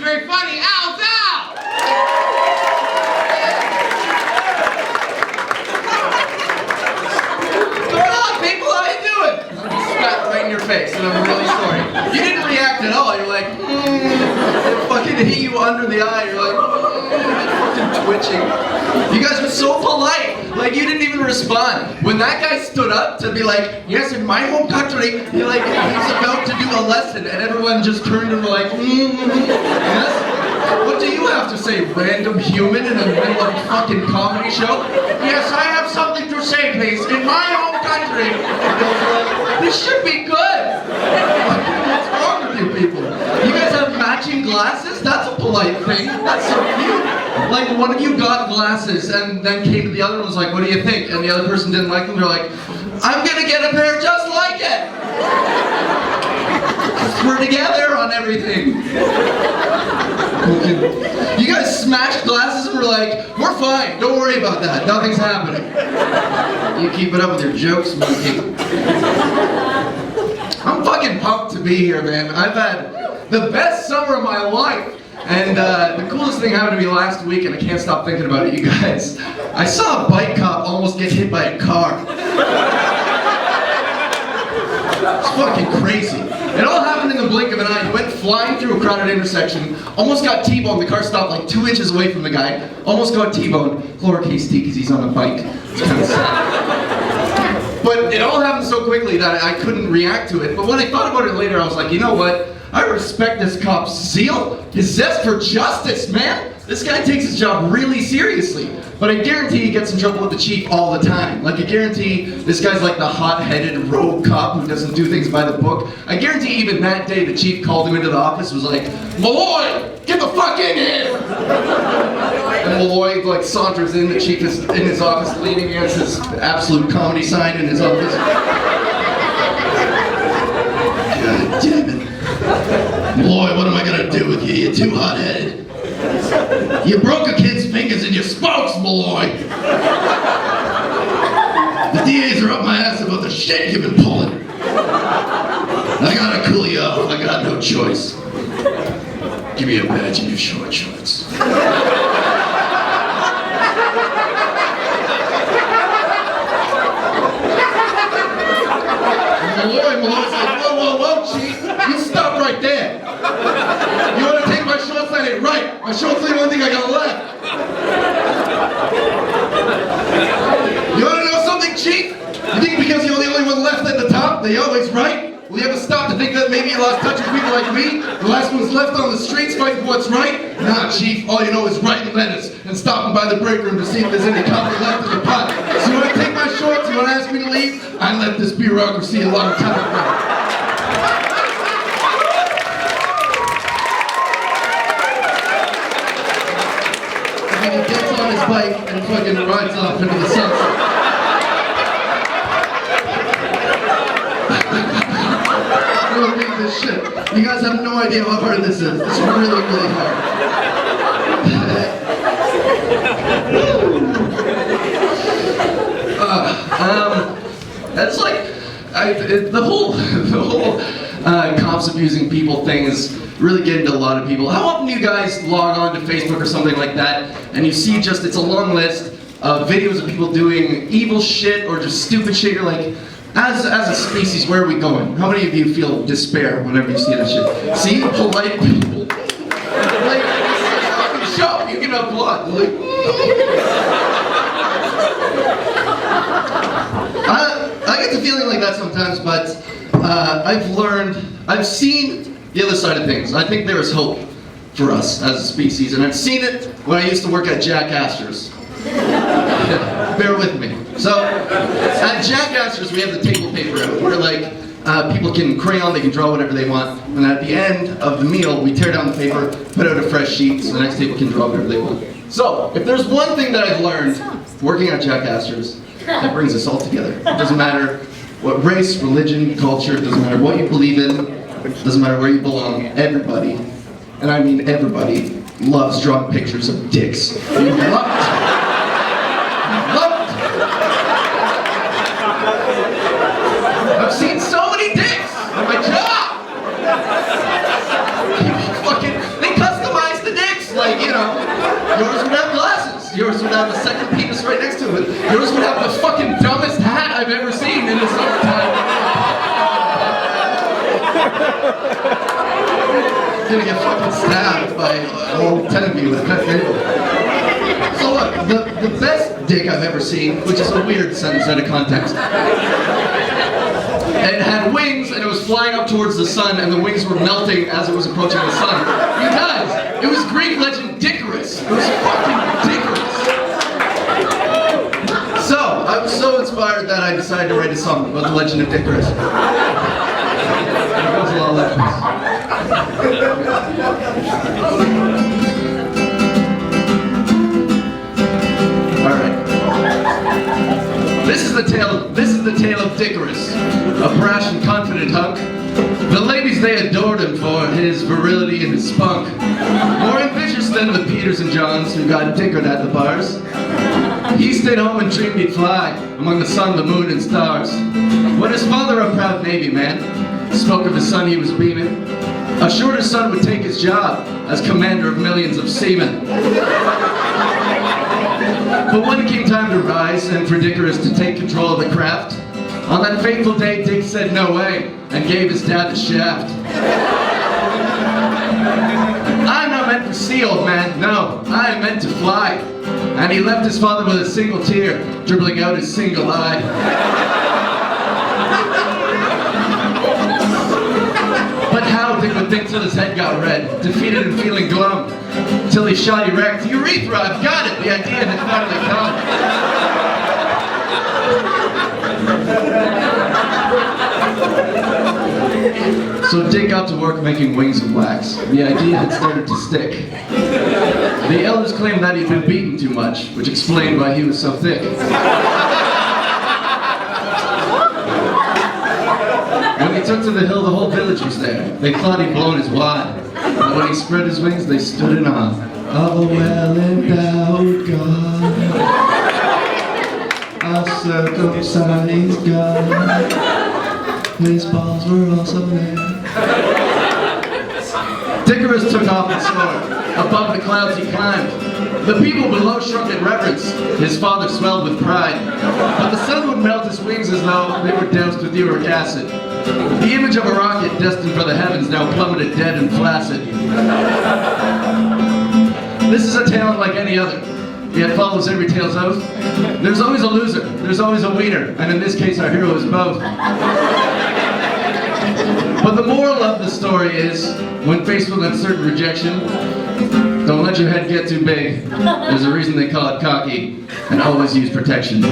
very funny. Ow, ow! What's going on, people? How you doing? I just spat right in your face, and I'm really sorry. You didn't react at all. You're like, it fucking hit you under the eye. You're like, fucking twitching. You guys were so polite. Like, you didn't even respond. When that guy stood up to be like, yes, in my home country, you're like, he's about to do a lesson, and everyone just turned and were like, yes? What do you have to say, random human in the middle of a fucking comedy show? Yes, I have something to say, please. In my home country. This should be good. What's wrong with you people? You guys have matching glasses? That's a polite thing. That's so cute. Like, one of you got glasses and then came to the other one and was like, what do you think? And the other person didn't like them. They're like, I'm gonna get a pair just like it. We're together on everything. You guys smashed glasses and were like, we're fine, don't worry about that, nothing's happening. You keep it up with your jokes, monkey. I'm fucking pumped to be here, man. I've had the best summer of my life. And the coolest thing happened to me last week, and I can't stop thinking about it, you guys. I saw a bike cop almost get hit by a car. It's fucking crazy. It all happened in the blink of an eye. He went flying through a crowded intersection, almost got T-boned. The car stopped like 2 inches away from the guy, almost got T-boned. Lowercase t because he's on a bike. It's kind of sad. But it all happened so quickly that I couldn't react to it. But when I thought about it later, I was like, you know what? I respect this cop's zeal, his zest for justice, man. This guy takes his job really seriously. But I guarantee he gets in trouble with the chief all the time. Like, I guarantee this guy's like the hot-headed rogue cop who doesn't do things by the book. I guarantee even that day the chief called him into the office, was like, Malloy, get the fuck in here! And Malloy like saunters in, the chief is in his office leaning against his absolute comedy sign in his office. God damn it. Malloy, what am I gonna do with you? You're too hot-headed. You broke a kid's fingers and your spokes, Malloy! The DAs are up my ass about the shit you've been pulling. I gotta cool you off. I got no choice. Give me a badge and your short shorts. Malloy's like, whoa, chief. You stop right there. You want to take my shorts? That ain't right. My shorts are the only thing I got left. You want to know something, chief? You think because you're the only one left at the top, that you're always right? Will you ever stop to think that maybe you lost touch with people like me? The last one's left on the streets fighting for what's right? Nah, chief, all you know is writing letters and stopping by the break room to see if there's any coffee left in the pot. So you want to take my shorts? You want to ask me to leave? I left this bureaucracy a long time ago. And he gets on his bike and fucking rides off into the sunset. This shit. You guys have no idea how hard this is. It's really, really hard. That's like the whole cops abusing people thing is really getting to a lot of people. How often do you guys log on to Facebook or something like that, and you see just it's a long list of videos of people doing evil shit or just stupid shit? You're like, As a species, where are we going? How many of you feel despair whenever you see that shit? See, polite people. Like, shut up, you can applaud. Like, I get the feeling like that sometimes, but I've seen the other side of things. I think there is hope for us as a species, and I've seen it when I used to work at Jack Astor's. Bear with me. So, at Jack Astor's, we have the table paper out, where like, people can crayon, they can draw whatever they want, and at the end of the meal, we tear down the paper, put out a fresh sheet, so the next table can draw whatever they want. So, if there's one thing that I've learned working at Jack Astor's, that brings us all together. It doesn't matter what race, religion, culture, it doesn't matter what you believe in, it doesn't matter where you belong, everybody, and I mean everybody, loves drawing pictures of dicks. You love it. I've seen so many dicks at my job! People fucking, they customize have a second penis right next to it. Yours would have the fucking dumbest hat I've ever seen in the summertime. Gonna get fucking stabbed by an old tenant with a pet table. So look, the best dick I've ever seen, which is a weird sentence out of context. It had wings and it was flying up towards the sun and the wings were melting as it was approaching the sun. You guys, it was Greek legend Dicarus. It was fucking Dicarus. So, I was so inspired that I decided to write a song about the legend of Dicarus. It goes a lot like this. Alright. This is the tale of Dicarus, a brash and confident hunk. The ladies, they adored him for his virility and his spunk. More ambitious than the Peters and Johns who got dickered at the bars. He stayed home and dreamed he'd fly among the sun, the moon, and stars. When his father, a proud Navy man, spoke of his son he was beaming, assured his son would take his job as commander of millions of seamen. But when it came time to rise and for Dicarus to take control of the craft, on that fateful day Dick said no way and gave his dad the shaft. I'm not meant for sea, old man, no, I am meant to fly. And he left his father with a single tear, dribbling out his single eye. But how Dick would think till his head got red, defeated and feeling glum, till he shot erect. Urethra, I've got it! The idea had finally come. So Dick got to work making wings of wax. The idea had started to stick. The elders claimed that he'd been beaten too much, which explained why he was so thick. When he took to the hill, the whole village was there. They thought he'd blown his wad. But when he spread his wings, they stood in awe of a well-endowed God, a circumcised God. His balls were also there. Dicarus took off and soared. Above the clouds he climbed. The people below shrunk in reverence. His father swelled with pride. But the sun would melt his wings as though they were doused with uric acid. The image of a rocket destined for the heavens now plummeted dead and flaccid. This is a tale unlike any other, yet follows every tale's oath. There's always a loser, there's always a winner, and in this case our hero is both. But the moral of the story is, when faced with uncertain rejection, don't let your head get too big. There's a reason they call it cocky, and always use protection.